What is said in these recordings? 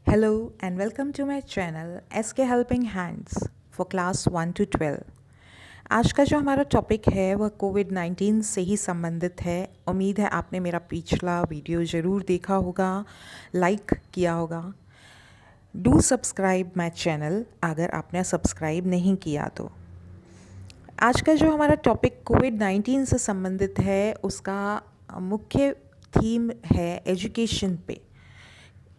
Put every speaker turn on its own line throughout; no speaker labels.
Hello and welcome to my channel SK Helping Hands for class 1 to 12। आज का जो हमारा टॉपिक है वह कोविड-19 से ही संबंधित है। उम्मीद है आपने मेरा पिछला वीडियो ज़रूर देखा होगा, लाइक किया होगा। डू सब्सक्राइब माय चैनल अगर आपने सब्सक्राइब नहीं किया तो। आज का जो हमारा टॉपिक कोविड-19 से संबंधित है उसका मुख्य थीम है एजुकेशन पे।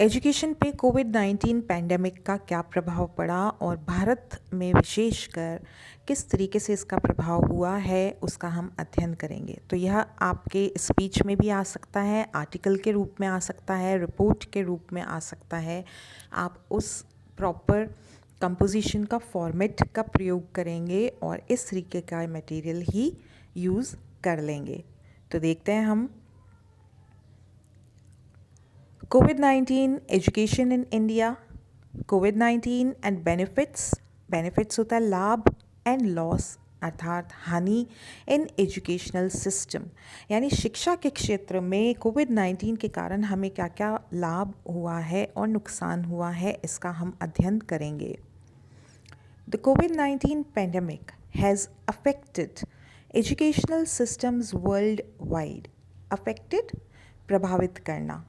एजुकेशन पे कोविड-19 पैंडेमिक का क्या प्रभाव पड़ा और भारत में विशेषकर किस तरीके से इसका प्रभाव हुआ है उसका हम अध्ययन करेंगे। तो यह आपके स्पीच में भी आ सकता है, आर्टिकल के रूप में आ सकता है, रिपोर्ट के रूप में आ सकता है। आप उस प्रॉपर कंपोजिशन का फॉर्मेट का प्रयोग करेंगे और इस तरीके का मटेरियल ही यूज़ कर लेंगे। तो देखते हैं हम COVID-19 education in India, COVID-19 and benefits होता है लाभ, एंड लॉस अर्थात हानि इन एजुकेशनल सिस्टम, यानी शिक्षा के क्षेत्र में कोविड-19 के कारण हमें क्या क्या लाभ हुआ है और नुकसान हुआ है इसका हम अध्ययन करेंगे। The COVID-19 pandemic has affected educational systems worldwide. Affected प्रभावित करना,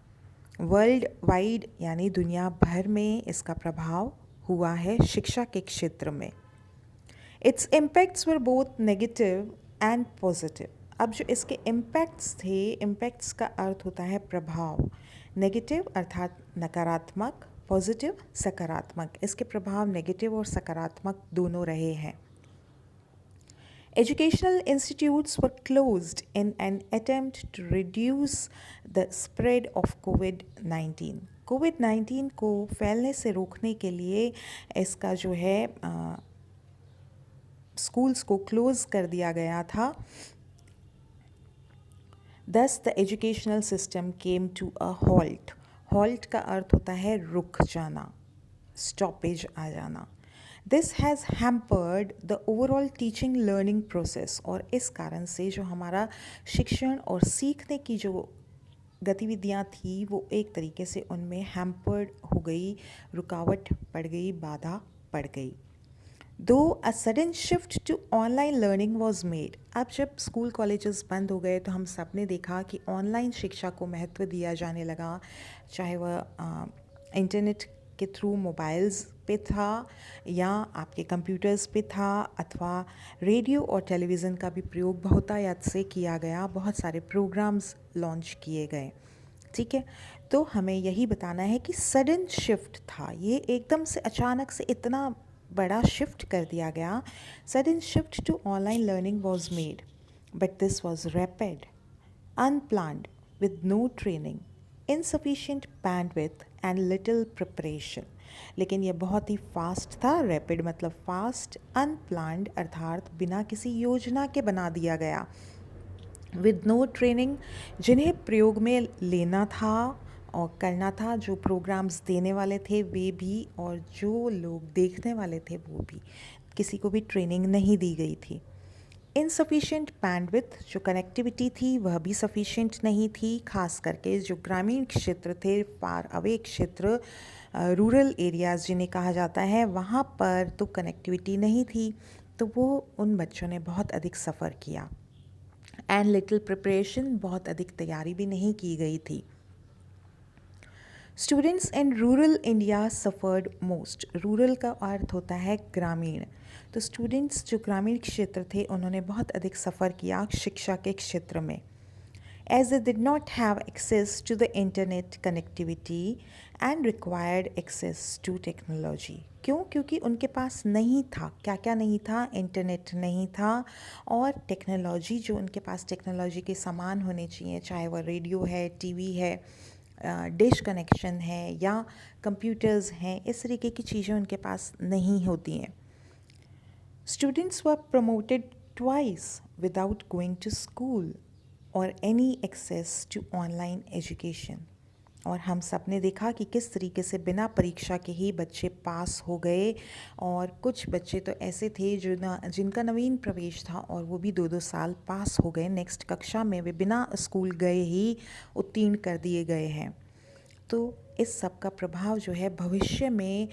वर्ल्ड वाइड यानी दुनिया भर में इसका प्रभाव हुआ है शिक्षा के क्षेत्र में। It's impacts were both negative and positive. अब जो इसके इम्पैक्ट्स थे, इम्पैक्ट्स का अर्थ होता है प्रभाव, नेगेटिव अर्थात नकारात्मक, पॉजिटिव सकारात्मक। इसके प्रभाव नेगेटिव और सकारात्मक दोनों रहे हैं। Educational institutes were closed in an attempt to reduce the spread of COVID-19. कोविड-19 को फैलने से रोकने के लिए इसका जो है स्कूल्स को क्लोज़ कर दिया गया था। Thus the educational system came to a halt. Halt का अर्थ होता है रुक जाना, स्टॉपेज आ जाना। This has hampered the overall teaching learning process. और इस कारण से जो हमारा शिक्षण और सीखने की जो गतिविधियाँ थी वो एक तरीके से उनमें हैम्पर्ड हो गई, रुकावट पड़ गई, बाधा पड़ गई। So a sudden shift to online learning was made. अब जब स्कूल कॉलेजेस बंद हो गए तो हम सब ने देखा कि ऑनलाइन शिक्षा को महत्व दिया जाने लगा, चाहे वह इंटरनेट के थ्रू मोबाइल्स पे था या आपके कंप्यूटर्स पे था, अथवा रेडियो और टेलीविज़न का भी प्रयोग बहुतायत से किया गया, बहुत सारे प्रोग्राम्स लॉन्च किए गए। ठीक है, तो हमें यही बताना है कि सडन शिफ्ट था, ये एकदम से अचानक से इतना बड़ा शिफ्ट कर दिया गया। Sudden shift to online learning was made, but this was rapid, unplanned, with no training, insufficient bandwidth and little preparation। लेकिन यह बहुत ही फास्ट था। रैपिड मतलब फास्ट, अनप्लान्ड अर्थात बिना किसी योजना के बना दिया गया, विद नो ट्रेनिंग, जिन्हें प्रयोग में लेना था और करना था, जो प्रोग्राम्स देने वाले थे वे भी और जो लोग देखने वाले थे वो भी, किसी को भी ट्रेनिंग नहीं दी गई थी। इनसफिशेंट बैंडविथ, जो कनेक्टिविटी थी वह भी सफिशेंट नहीं थी, खास करके जो ग्रामीण क्षेत्र थे, फार अवे क्षेत्र, रूरल एरियाज़ जिन्हें कहा जाता है, वहाँ पर तो कनेक्टिविटी नहीं थी, तो वो उन बच्चों ने बहुत अधिक सफ़र किया। एंड लिटिल प्रिपरेशन, बहुत अधिक तैयारी भी नहीं की गई थी। Students in rural India suffered most. Rural का अर्थ होता है ग्रामीण, तो स्टूडेंट्स जो ग्रामीण क्षेत्र थे उन्होंने बहुत अधिक सफ़र किया शिक्षा के क्षेत्र में। As they did not have access to the internet connectivity and required access to technology. क्यों? क्योंकि उनके पास नहीं था, क्या क्या नहीं था, इंटरनेट नहीं था और टेक्नोलॉजी, जो उनके पास टेक्नोलॉजी के सामान होने चाहिए, चाहे वह रेडियो है, टीवी है, डिश कनेक्शन है या कंप्यूटर्स हैं, इस तरीके की चीज़ें उनके पास नहीं होती हैं। Students were promoted twice without going to school और any access to online education. और हम सब ने देखा कि किस तरीके से बिना परीक्षा के ही बच्चे पास हो गए, और कुछ बच्चे तो ऐसे थे जो जिनका नवीन प्रवेश था और वो भी 2-2 साल पास हो गए, नेक्स्ट कक्षा में वे बिना स्कूल गए ही उत्तीर्ण कर दिए गए हैं। तो इस सब का प्रभाव जो है भविष्य में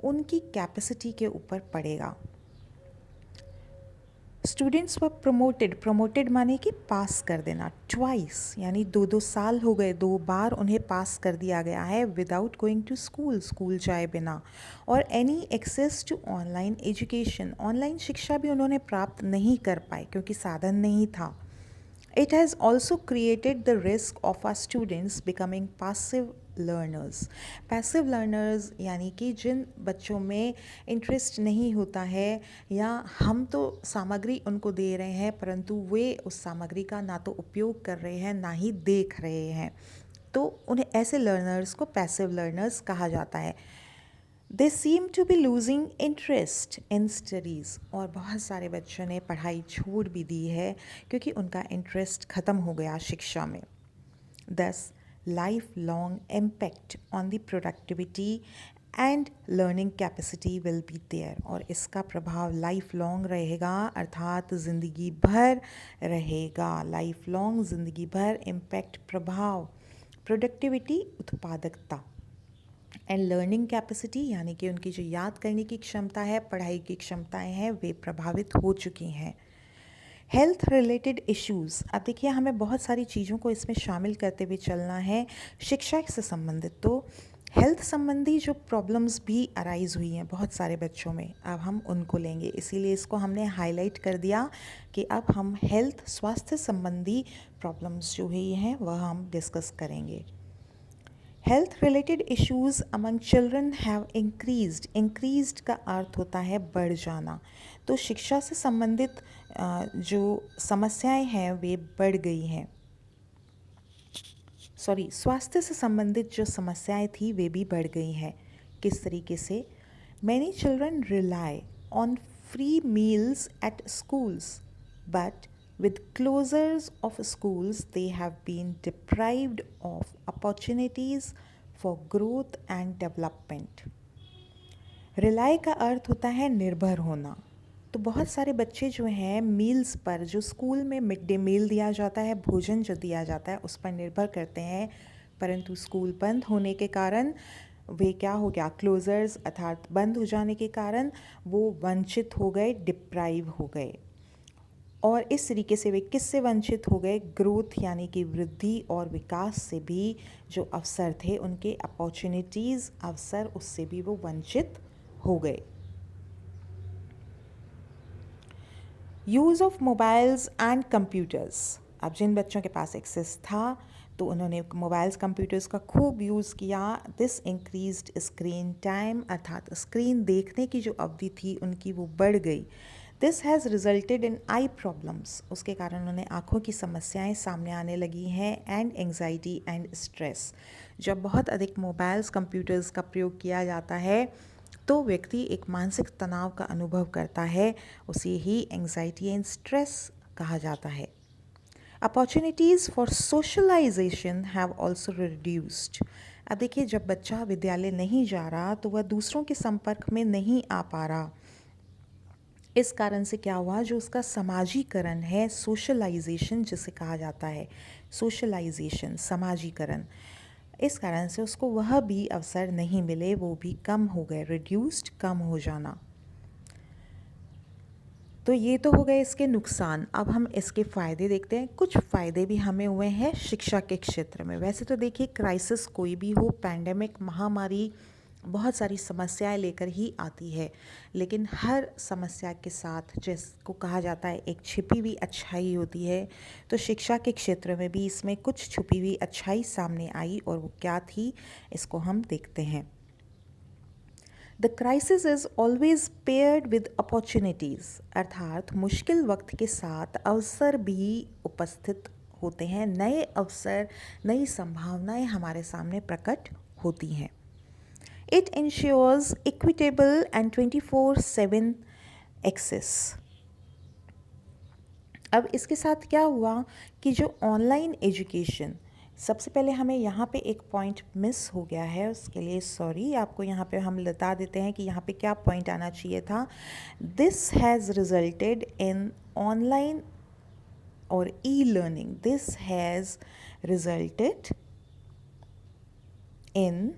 उनकी कैपेसिटी के ऊपर पड़ेगा। स्टूडेंट्स वर प्रमोटेड माने कि पास कर देना, ट्वाइस यानी 2 साल हो गए, 2 बार उन्हें पास कर दिया गया है विदाउट गोइंग टू स्कूल जाए बिना। और any access to online education, online शिक्षा भी उन्होंने प्राप्त नहीं कर पाए क्योंकि साधन नहीं था। It has also created the risk of our students becoming passive learners. Passive learners यानी कि जिन बच्चों में इंटरेस्ट नहीं होता है या हम तो सामग्री उनको दे रहे हैं परंतु वे उस सामग्री का ना तो उपयोग कर रहे हैं ना ही देख रहे हैं, तो उन्हें ऐसे लर्नर्स को पैसिव लर्नर्स कहा जाता है। They seem to be losing interest in studies, और बहुत सारे बच्चों ने पढ़ाई छोड़ भी दी है क्योंकि उनका इंटरेस्ट ख़त्म हो गया शिक्षा में। This life long impact on the productivity and learning capacity will be there, और इसका प्रभाव लाइफ लॉन्ग रहेगा अर्थात ज़िंदगी भर रहेगा। लाइफ लॉन्ग ज़िंदगी भर इम्पैक्ट प्रभाव, प्रोडक्टिविटी उत्पादकता एंड लर्निंग कैपेसिटी यानी कि उनकी जो याद करने की क्षमता है, पढ़ाई की क्षमताएं हैं, वे प्रभावित हो चुकी हैं। हेल्थ रिलेटेड इश्यूज़, अब देखिए हमें बहुत सारी चीज़ों को इसमें शामिल करते हुए चलना है शिक्षा से संबंधित। तो हेल्थ संबंधी जो प्रॉब्लम्स भी अराइज हुई हैं बहुत सारे बच्चों में, अब हम उनको लेंगे, इसीलिए इसको हमने हाईलाइट कर दिया कि अब हम हेल्थ स्वास्थ्य संबंधी प्रॉब्लम्स जो हुई हैं वह हम डिस्कस करेंगे। Health related issues among children have increased का अर्थ होता है बढ़ जाना। तो शिक्षा से संबंधित जो समस्याएं हैं वे बढ़ गई हैं, स्वास्थ्य से संबंधित जो समस्याएं थी वे भी बढ़ गई हैं। किस तरीके से? Many children rely on free meals at schools but with closures of schools they have been deprived of opportunities for growth and development. Rely का अर्थ होता है निर्भर होना। तो बहुत सारे बच्चे जो हैं मील्स पर, जो स्कूल में मिड डे मील दिया जाता है, भोजन जो दिया जाता है उस पर निर्भर करते हैं, परंतु स्कूल बंद होने के कारण वे क्या हो गया, क्लोजर्स अर्थात बंद हो जाने के कारण वो वंचित हो गए, डिप्राइव हो गए। और इस तरीके से वे किससे वंचित हो गए? ग्रोथ यानी कि वृद्धि और विकास से भी जो अवसर थे, उनके अपॉर्चुनिटीज़ अवसर, उससे भी वो वंचित हो गए। Use of mobiles and computers, अब जिन बच्चों के पास एक्सेस था तो उन्होंने मोबाइल्स कंप्यूटर्स का खूब यूज़ किया। दिस इंक्रीज्ड स्क्रीन टाइम, अर्थात स्क्रीन देखने की जो अवधि थी उनकी वो बढ़ गई। This has resulted in I problems, उसके कारण उन्हें आँखों की समस्याएं सामने आने लगी हैं, एंड एंग्जाइटी एंड स्ट्रेस। जब बहुत अधिक मोबाइल्स कंप्यूटर्स का प्रयोग किया जाता है तो व्यक्ति एक मानसिक तनाव का अनुभव करता है, उसे ही एंग्जाइटी एंड स्ट्रेस कहा जाता है। Opportunities for socialization have also reduced, अब देखिए जब बच्चा विद्यालय नहीं जा रहा तो वह दूसरों के संपर्क में नहीं आ पा रहा। इस कारण से क्या हुआ, जो उसका समाजीकरण है, सोशलाइजेशन जिसे कहा जाता है, सोशलाइजेशन समाजीकरण, इस कारण से उसको वह भी अवसर नहीं मिले, वो भी कम हो गए, रिड्यूस्ड कम हो जाना। तो ये तो हो गए इसके नुकसान। अब हम इसके फ़ायदे देखते हैं। कुछ फ़ायदे भी हमें हुए हैं शिक्षा के क्षेत्र में। वैसे तो देखिए क्राइसिस कोई भी हो, पैंडेमिक महामारी बहुत सारी समस्याएं लेकर ही आती है, लेकिन हर समस्या के साथ जिसको कहा जाता है एक छिपी हुई अच्छाई होती है, तो शिक्षा के क्षेत्र में भी इसमें कुछ छुपी हुई अच्छाई सामने आई, और वो क्या थी इसको हम देखते हैं। The crisis is always paired with opportunities, अर्थात मुश्किल वक्त के साथ अवसर भी उपस्थित होते हैं, नए अवसर, नई संभावनाएं हमारे सामने प्रकट होती हैं। It ensures equitable and 24/7 access. अब इसके साथ क्या हुआ कि जो ऑनलाइन एजुकेशन, सबसे पहले हमें यहाँ पे एक पॉइंट मिस हो गया है, उसके लिए सॉरी, आपको यहाँ पे हम बता देते हैं कि यहाँ पे क्या पॉइंट आना चाहिए था। This has resulted in online और e learning, this has resulted in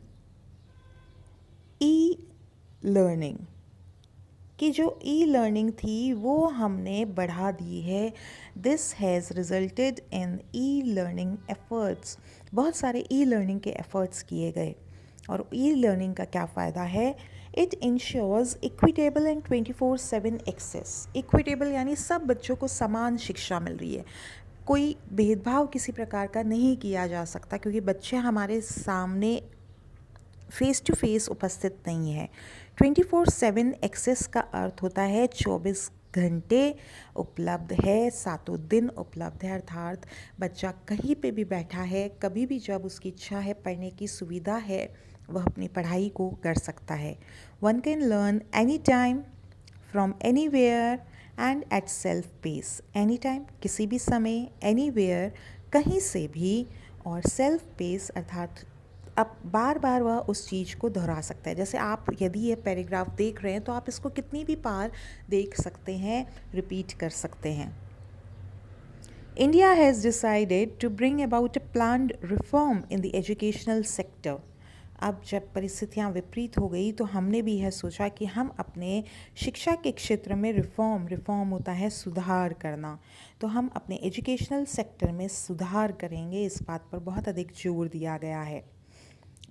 learning कि जो ई लर्निंग थी वो हमने बढ़ा दी है. This has resulted in e learning efforts. बहुत सारे ई लर्निंग के एफर्ट्स किए गए. और ई लर्निंग का क्या फ़ायदा है? It ensures equitable and 24/7 access. Equitable यानी सब बच्चों को समान शिक्षा मिल रही है. कोई भेदभाव किसी प्रकार का नहीं किया जा सकता क्योंकि बच्चे हमारे सामने फेस टू फेस उपस्थित नहीं है. 24/7 एक्सेस का अर्थ होता है 24 घंटे उपलब्ध है, सातों दिन उपलब्ध है. अर्थात बच्चा कहीं पे भी बैठा है, कभी भी जब उसकी इच्छा है, पढ़ने की सुविधा है, वह अपनी पढ़ाई को कर सकता है. One can learn any time from anywhere and at self pace. Any time किसी भी समय, एनी वेयर कहीं से भी, और सेल्फ पेस अर्थात अब बार बार वह उस चीज़ को दोहरा सकता है. जैसे आप यदि ये पैराग्राफ देख रहे हैं तो आप इसको कितनी भी बार देख सकते हैं, रिपीट कर सकते हैं. India has decided to bring about a planned reform in the educational sector. अब जब परिस्थितियाँ विपरीत हो गई तो हमने भी यह सोचा कि हम अपने शिक्षा के क्षेत्र में रिफॉर्म होता है सुधार करना, तो हम अपने एजुकेशनल सेक्टर में सुधार करेंगे. इस बात पर बहुत अधिक जोर दिया गया है.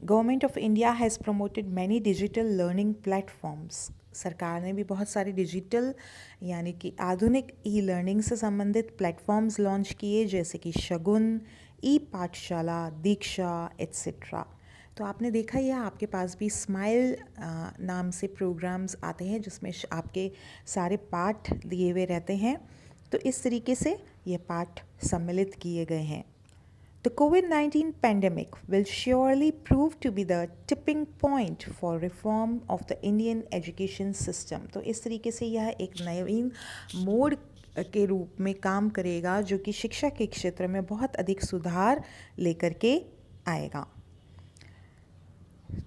Government of India has promoted many digital learning platforms. सरकार ने भी बहुत सारे डिजिटल यानी कि आधुनिक ई लर्निंग से संबंधित प्लेटफॉर्म्स लॉन्च किए, जैसे कि शगुन, ई पाठशाला, दीक्षा एट्सेट्रा. तो आपने देखा ही है, आपके पास भी स्माइल नाम से प्रोग्राम्स आते हैं जिसमें आपके सारे पाठ दिए हुए रहते हैं. तो इस तरीके से ये पाठ सम्मिलित किए गए हैं. The COVID-19 pandemic will surely prove to be the tipping point for reform of the Indian education system. तो इस तरीके से यह एक नवीन मोड़ के रूप में काम करेगा जो कि शिक्षा के क्षेत्र में बहुत अधिक सुधार लेकर के आएगा.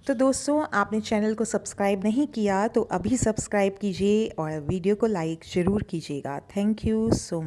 तो दोस्तों, आपने चैनल को सब्सक्राइब नहीं किया तो अभी सब्सक्राइब कीजिए और वीडियो को लाइक ज़रूर कीजिएगा. Thank you so much.